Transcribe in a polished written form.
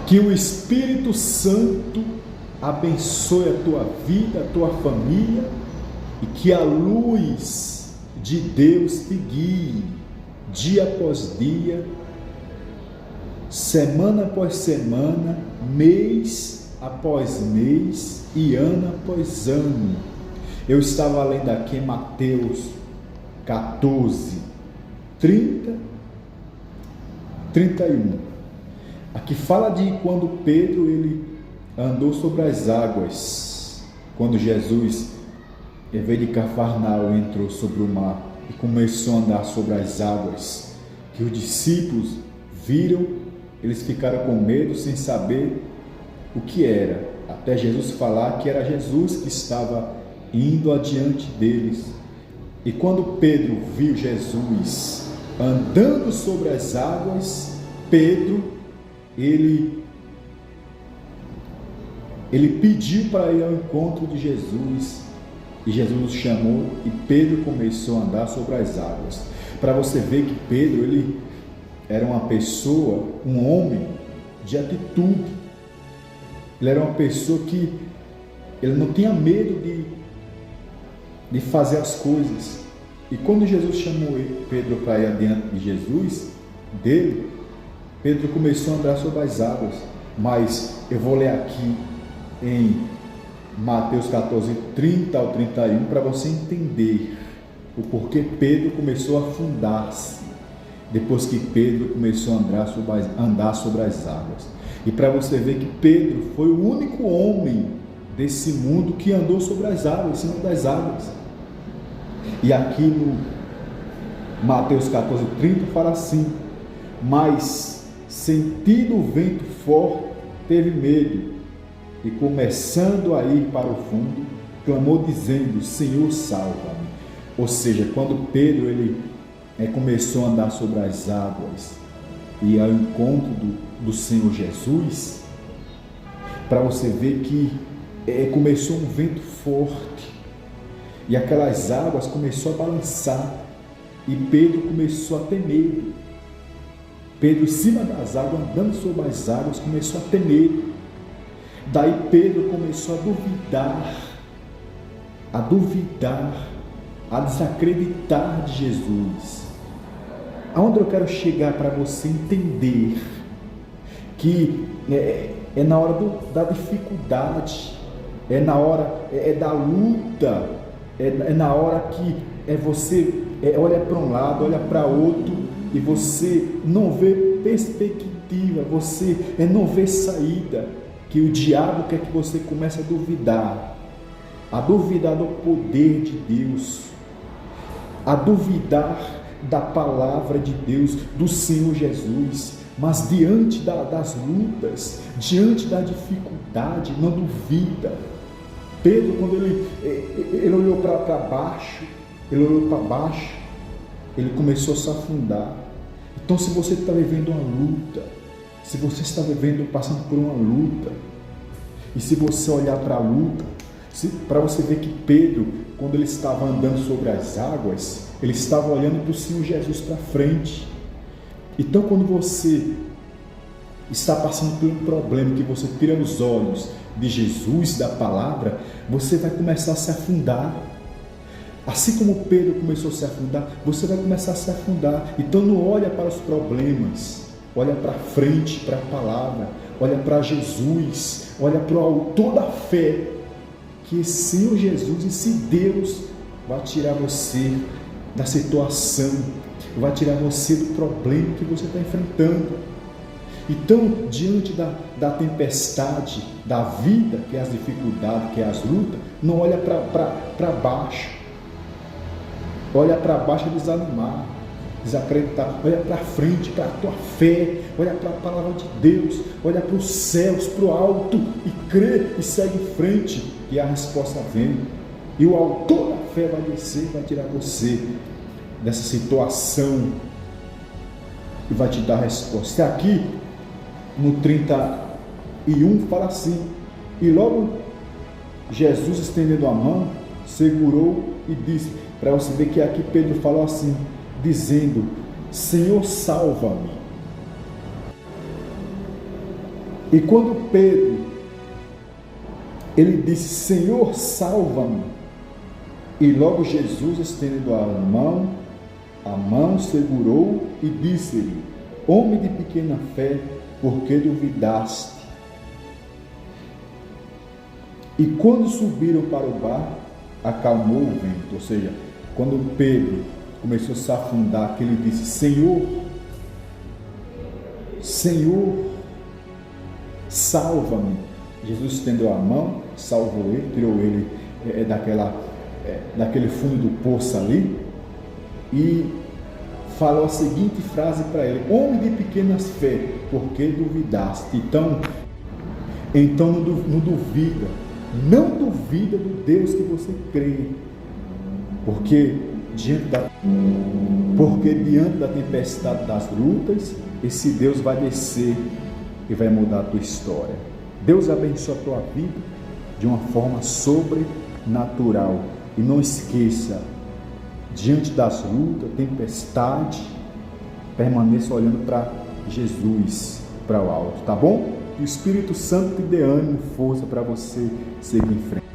Que o Espírito Santo abençoe a tua vida, a tua família, e que a luz de Deus te guie dia após dia, semana após semana, mês após mês e ano após ano. Eu estava lendo aqui em Mateus 14, 30, 31. Aqui fala de quando Pedro ele andou sobre as águas, quando Jesus, em vez de Cafarnaum, entrou sobre o mar e começou a andar sobre as águas, que os discípulos viram, eles ficaram com medo, sem saber o que era, até Jesus falar que era Jesus que estava indo adiante deles. E quando Pedro viu Jesus andando sobre as águas, Pedro, ele pediu para ir ao encontro de Jesus, e Jesus o chamou e Pedro começou a andar sobre as águas. Para você ver que Pedro, ele era uma pessoa, um homem de atitude. Ele era uma pessoa que ele não tinha medo de fazer as coisas. E quando Jesus chamou Pedro para ir adiante de Jesus, Pedro começou a andar sobre as águas. Mas eu vou ler aqui em Mateus 14, 30 ao 31, para você entender o porquê Pedro começou a afundar-se, depois que Pedro começou a andar sobre as águas. E para você ver que Pedro foi o único homem desse mundo que andou sobre as águas, em cima das águas. E aqui no Mateus 14, 30 fala assim: mas sentindo o vento forte, teve medo, e começando a ir para o fundo, clamou dizendo: Senhor, salva-me. Ou seja, quando Pedro ele começou a andar sobre as águas e ao encontro do Senhor Jesus, para você ver que começou um vento forte, e aquelas águas começou a balançar, e Pedro começou a ter medo. Pedro, em cima das águas, andando sobre as águas, começou a ter medo. Daí Pedro começou a duvidar, a desacreditar de Jesus. Aonde eu quero chegar para você entender que é na hora da dificuldade, é na hora da luta, é na hora que você olha para um lado, olha para outro, e você não vê perspectiva, você não vê saída, que o diabo quer que você comece a duvidar do poder de Deus, a duvidar da palavra de Deus, do Senhor Jesus. Mas diante das lutas, diante da dificuldade, não duvida. Pedro, quando ele olhou para baixo, ele começou a se afundar. Então, se você está vivendo uma luta, se você está passando por uma luta, e se você olhar para a luta, para você ver que Pedro, quando ele estava andando sobre as águas, ele estava olhando para o Senhor Jesus para frente. Então, quando você está passando por um problema, que você tira os olhos de Jesus, da palavra, você vai começar a se afundar. Assim como Pedro começou a se afundar, você vai começar a se afundar. Então não olha para os problemas, olha para frente, para a palavra, olha para Jesus, olha para o autor da fé, que esse Senhor Jesus, esse Deus, vai tirar você da situação, vai tirar você do problema que você está enfrentando. Então, diante da tempestade da vida, que é as dificuldades, que é as lutas, não olha para baixo. Olha para baixo e desanimar, desacreditar. Olha para frente, para a tua fé. Olha para a palavra de Deus. Olha para os céus, para o alto, e crê e segue em frente, e a resposta vem. E o autor da fé vai descer, vai tirar você dessa situação e vai te dar a resposta. Aqui no 31 fala assim: e logo Jesus, estendendo a mão, segurou e disse, para você ver que aqui Pedro falou assim, dizendo: Senhor, salva-me. E quando Pedro, ele disse: Senhor, salva-me. E logo Jesus, estendendo a mão segurou e disse-lhe: Homem de pequena fé, por que duvidaste? E quando subiram para o barco, acalmou o vento. Ou seja, quando Pedro começou a se afundar, que ele disse: Senhor, Senhor, salva-me. Jesus estendeu a mão, salvou ele, tirou ele daquele fundo do poço ali e falou a seguinte frase para ele: Homem de pequenas fé, por que duvidaste? Então não duvida do Deus que você crê, porque diante da tempestade das lutas, esse Deus vai descer e vai mudar a tua história. Deus abençoe a tua vida de uma forma sobrenatural. E não esqueça, diante das lutas, tempestade, permaneça olhando para Jesus, para o alto, tá bom? E o Espírito Santo te dê ânimo, força para você seguir em frente.